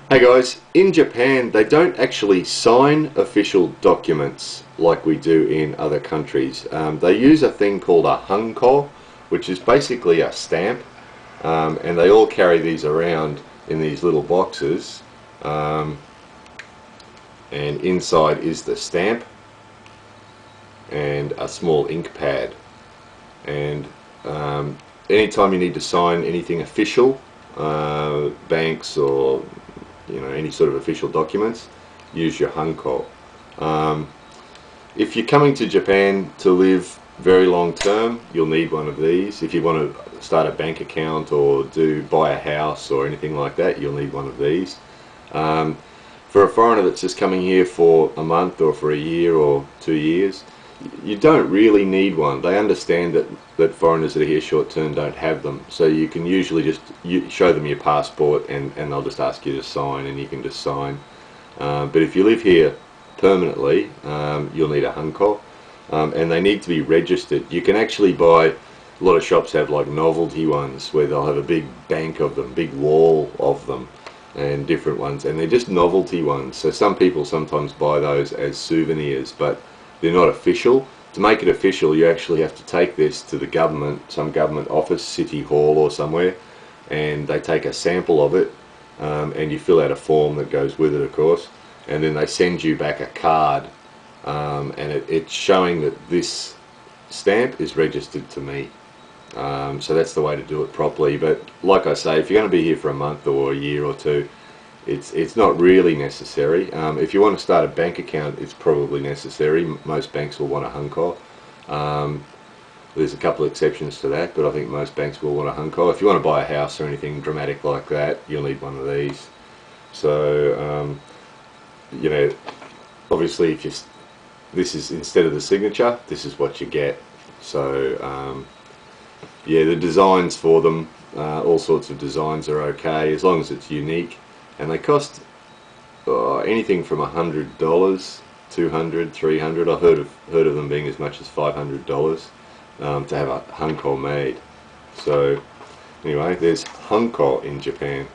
Hey guys, in Japan they don't actually sign official documents like we do in other countries. They use a thing called a Hanko, which is basically a stamp, and they all carry these around in these little boxes, um, and inside is the stamp and a small ink pad. And anytime you need to sign anything official, banks or any sort of official documents, use your Hanko. Um, if you're coming to Japan to live very long term, you'll need one of these. If you want to start a bank account or buy a house or anything like that, you'll need one of these. Um, for a foreigner that's just coming here for a month or for a year or 2 years, you don't really need one. They understand that foreigners that are here short term don't have them, so you can usually just show them your passport and they'll just ask you to sign, and you can just sign. But if you live here permanently, you'll need a Hanko, and they need to be registered. You can actually buy, a lot of shops have like novelty ones where they'll have a big bank of them, big wall of them, and different ones, and they're just novelty ones. So some people sometimes buy those as souvenirs, but they're not official. To make it official, you actually have to take this to the government, some government office, city hall or somewhere, and they take a sample of it, and you fill out a form that goes with it, of course, and then they send you back a card, and it's showing that this stamp is registered to me. So that's the way to do it properly. But like I say, if you're going to be here for a month or a year or two, it's not really necessary. If you want to start a bank account, it's probably necessary. Most banks will want a Hanko. There's a couple of exceptions to that, but I think most banks will want a Hanko. If you want to buy a house or anything dramatic like that, you'll need one of these. So, obviously, this is instead of the signature, this is what you get. So, yeah, the designs for them, all sorts of designs are okay as long as it's unique. And they cost anything from $100, $200, $300. I've heard of them being as much as $500 to have a Hanko made. So anyway, there's Hanko in Japan.